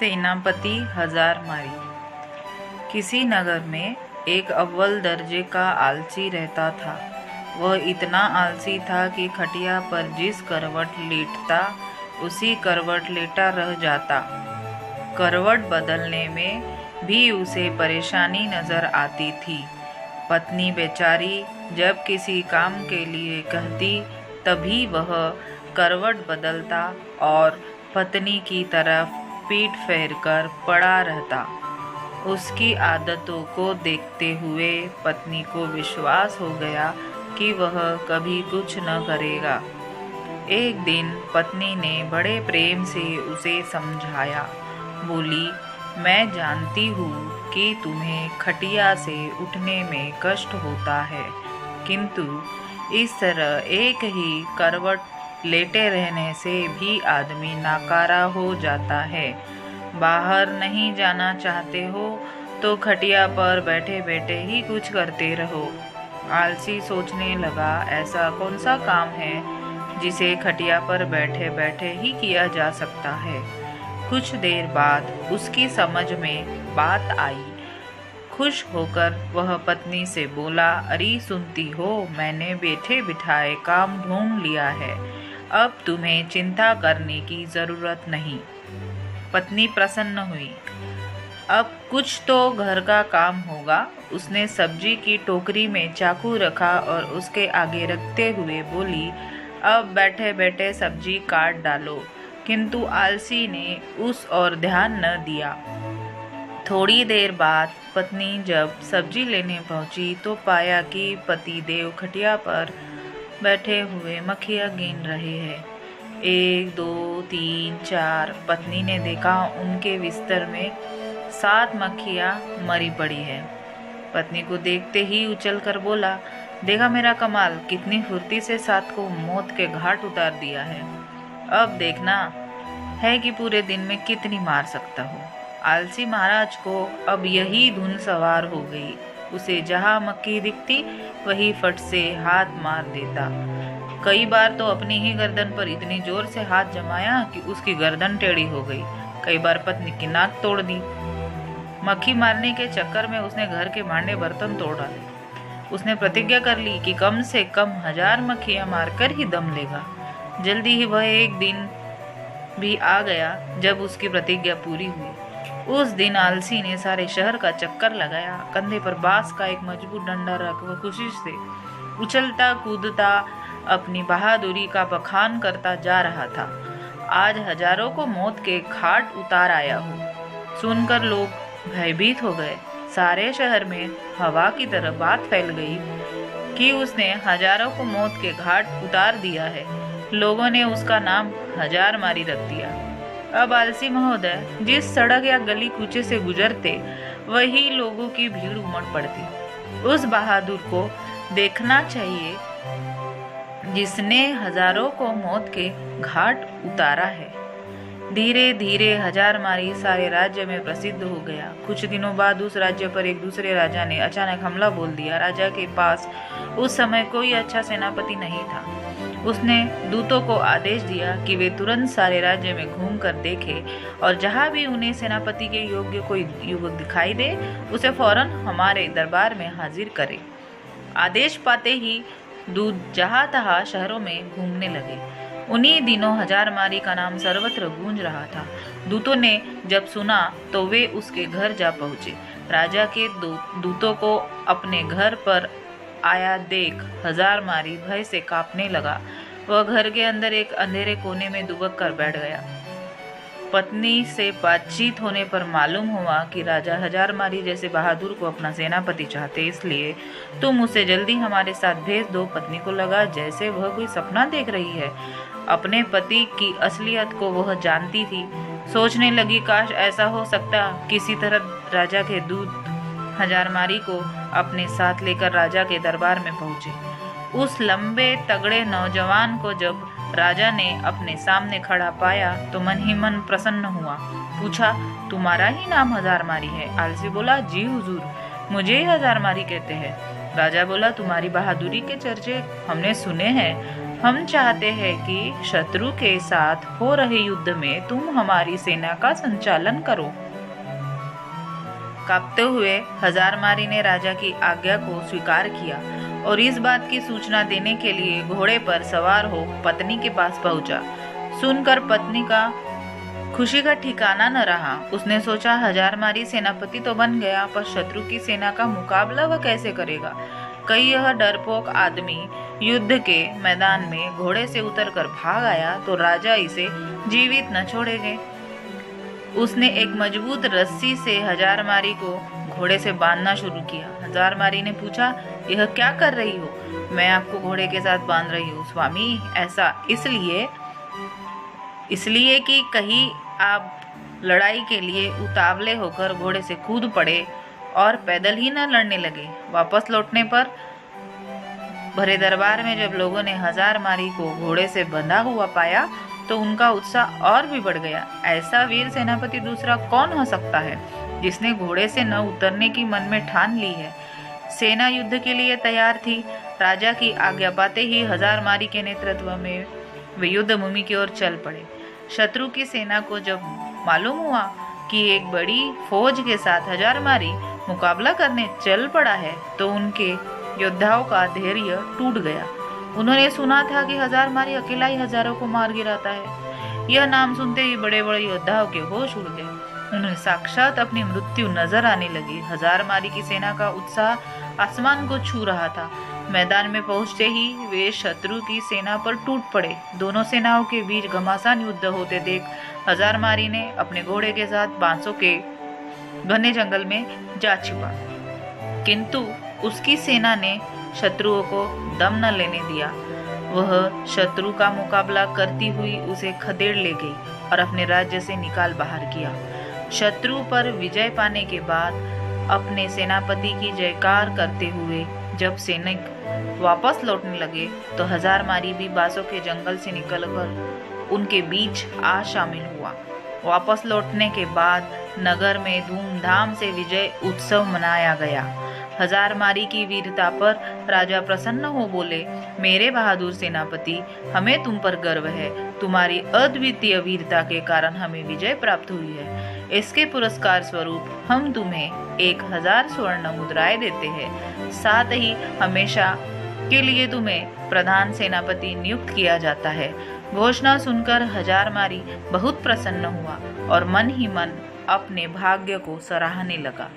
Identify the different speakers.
Speaker 1: सेनापति हजार मारी। किसी नगर में एक अव्वल दर्जे का आलसी रहता था। वह इतना आलसी था कि खटिया पर जिस करवट लेटता उसी करवट लेटा रह जाता। करवट बदलने में भी उसे परेशानी नजर आती थी। पत्नी बेचारी जब किसी काम के लिए कहती तभी वह करवट बदलता और पत्नी की तरफ पीठ फेरकर पड़ा रहता। उसकी आदतों को देखते हुए पत्नी को विश्वास हो गया कि वह कभी कुछ न करेगा। एक दिन पत्नी ने बड़े प्रेम से उसे समझाया। बोली, मैं जानती हूँ कि तुम्हें खटिया से उठने में कष्ट होता है, किंतु इस तरह एक ही करवट लेटे रहने से भी आदमी नाकारा हो जाता है। बाहर नहीं जाना चाहते हो तो खटिया पर बैठे बैठे ही कुछ करते रहो। आलसी सोचने लगा, ऐसा कौन सा काम है जिसे खटिया पर बैठे बैठे ही किया जा सकता है। कुछ देर बाद उसकी समझ में बात आई। खुश होकर वह पत्नी से बोला, अरे सुनती हो, मैंने बैठे बिठाए काम ढूंढ लिया है, अब तुम्हें चिंता करने की जरूरत नहीं। पत्नी प्रसन्न हुई। अब कुछ तो घर का काम होगा। उसने सब्जी की टोकरी में चाकू रखा और उसके आगे रखते हुए बोली, अब बैठे बैठे सब्जी काट डालो। किंतु आलसी ने उस ओर ध्यान न दिया। थोड़ी देर बाद पत्नी जब सब्जी लेने पहुंची तो पाया कि पति देव खटिया पर बैठे हुए मक्खियाँ गिन रहे हैं। 1 2 3 4। पत्नी ने देखा उनके बिस्तर में 7 मक्खियाँ मरी पड़ी है। पत्नी को देखते ही उछल कर बोला, देखा मेरा कमाल, कितनी फुर्ती से 7 को मौत के घाट उतार दिया है। अब देखना है कि पूरे दिन में कितनी मार सकता हूँ। आलसी महाराज को अब यही धुन सवार हो गई। उसे जहाँ मक्खी दिखती वही फट से हाथ मार देता। कई बार तो अपनी ही गर्दन पर इतनी जोर से हाथ जमाया कि उसकी गर्दन टेढ़ी हो गई। कई बार पत्नी की नाक तोड़ दी। मक्खी मारने के चक्कर में उसने घर के भांडे बर्तन तोड़ डाले। उसने प्रतिज्ञा कर ली कि कम से कम 1000 मक्खियां मारकर ही दम लेगा। जल्दी ही वह एक दिन भी आ गया जब उसकी प्रतिज्ञा पूरी हुई। उस दिन आलसी ने सारे शहर का चक्कर लगाया। कंधे पर बांस का एक मजबूत डंडा रख वह खुशी से उछलता कूदता अपनी बहादुरी का बखान करता जा रहा था। आज हजारों को मौत के घाट उतार आया हूँ। सुनकर लोग भयभीत हो गए। सारे शहर में हवा की तरह बात फैल गई कि उसने हजारों को मौत के घाट उतार दिया है। लोगों ने उसका नाम हजार मारी रख दिया। अब आलसी महोदय जिस सड़क या गली कूचे से गुजरते वही लोगों की भीड़ उमड़ पड़ती। उस बहादुर को देखना चाहिए जिसने हजारों को मौत के घाट उतारा है। धीरे धीरे हजार मारी सारे राज्य में प्रसिद्ध हो गया। कुछ दिनों बाद उस राज्य पर एक दूसरे राजा ने अचानक हमला बोल दिया। राजा के पास उस समय कोई अच्छा सेनापति नहीं था। उसने दूतों को आदेश दिया कि वे तुरंत सारे राज्य में घूम कर देखें और जहाँ भी उन्हें सेनापति के योग्य कोई युवक दिखाई दे उसे फौरन हमारे दरबार में हाजिर करें। आदेश पाते ही दूत जहाँ तहाँ शहरों में घूमने लगे। उन्हीं दिनों हजार मारी का नाम सर्वत्र गूंज रहा था। दूतों ने जब सुना तो वे उसके घर जा पहुंचे। राजा के दूतों को अपने घर पर आया देख हजार मारी भय से कांपने लगा। वह घर के अंदर एक अंधेरे कोने में दुबक कर बैठ गया। पत्नी से बातचीत होने पर मालूम हुआ कि राजा हजार मारी जैसे बहादुर को अपना सेनापति चाहते, इसलिए तुम उसे जल्दी हमारे साथ भेज दो। पत्नी को लगा जैसे वह कोई सपना देख रही है। अपने पति की असलियत को वह जानती थी। सोचने लगी, काश ऐसा हो सकता। किसी तरह राजा के दूत हजार मारी को अपने साथ लेकर राजा के दरबार में पहुंचे। उस लंबे तगड़े नौजवान को जब राजा ने अपने सामने खड़ा पाया तो मन ही मन प्रसन्न हुआ। पूछा, तुम्हारा ही नाम हजार मारी है? आलसी बोला, जी हुजूर, मुझे ही हजार मारी कहते हैं। राजा बोला, तुम्हारी बहादुरी के चर्चे हमने सुने हैं। हम चाहते हैं कि शत्रु के साथ हो रहे युद्ध में तुम हमारी सेना का संचालन करो। कांपते हुए हजारमारी ने राजा की आज्ञा को स्वीकार किया और इस बात की सूचना देने के लिए घोड़े पर सवार हो पत्नी के पास पहुंचा। सुनकर पत्नी का खुशी का ठिकाना न रहा। उसने सोचा, हजारमारी सेनापति तो बन गया, पर शत्रु की सेना का मुकाबला वह कैसे करेगा। कई यह डरपोक आदमी युद्ध के मैदान में घोड़े से उतरकर भाग आया तो राजा इसे जीवित न छोड़ेंगे। उसने एक मजबूत रस्सी से हजारमारी को घोड़े से बांधना शुरू किया। हजारमारी ने पूछा, यह क्या कर रही हो? मैं आपको घोड़े के साथ बांध रही हूँ स्वामी। ऐसा इसलिए कि कहीं आप लड़ाई के लिए उतावले होकर घोड़े से कूद पड़े और पैदल ही न लड़ने लगे। वापस लौटने पर भरे दरबार में जब लोगों ने हजारमारी को घोड़े से बंधा हुआ पाया तो उनका उत्साह और भी बढ़ गया। ऐसा वीर सेनापति दूसरा कौन हो सकता है जिसने घोड़े से न उतरने की मन में ठान ली है। सेना युद्ध के लिए तैयार थी। राजा की आज्ञा पाते ही हजारमारी के नेतृत्व में वे युद्ध भूमि की ओर चल पड़े। शत्रु की सेना को जब मालूम हुआ कि एक बड़ी फौज के साथ हजारमारी मुकाबला करने चल पड़ा है तो उनके योद्धाओं का धैर्य टूट गया। उन्होंने सुना था कि हजारमारी अकेला ही हजारों को मार गिराता है। यह नाम सुनते ही बड़े बड़े योद्धाओं के होश उड़ गए। उन्हें साक्षात अपनी मृत्यु नजर आने लगी। हजारमारी की सेना का उत्साह आसमान को छू रहा था। मैदान में पहुंचते ही वे शत्रु की सेना पर टूट पड़े। दोनों सेनाओं के बीच घमासान युद्ध होते देख हजारमारी ने अपने घोड़े के साथ बांसों के घने जंगल में जा छिपा, किंतु उसकी सेना ने शत्रुओं को दम न लेने दिया। वह शत्रु का मुकाबला करती हुई उसे खदेड़ ले गई और अपने राज्य से निकाल बाहर किया। शत्रु पर विजय पाने के बाद अपने सेनापति की जयकार करते हुए जब सैनिक वापस लौटने लगे तो हजारमारी भी बांसों के जंगल से निकलकर उनके बीच आ शामिल हुआ। वापस लौटने के बाद नगर में धूमधाम से विजय उत्सव मनाया गया। हजारमारी की वीरता पर राजा प्रसन्न हो बोले, मेरे बहादुर सेनापति, हमें तुम पर गर्व है। तुम्हारी अद्वितीय वीरता के कारण हमें विजय प्राप्त हुई है। इसके पुरस्कार स्वरूप हम तुम्हें 1000 स्वर्ण मुद्राएं देते हैं। साथ ही हमेशा के लिए तुम्हें प्रधान सेनापति नियुक्त किया जाता है। घोषणा सुनकर हजारमारी बहुत प्रसन्न हुआ और मन ही मन अपने भाग्य को सराहने लगा।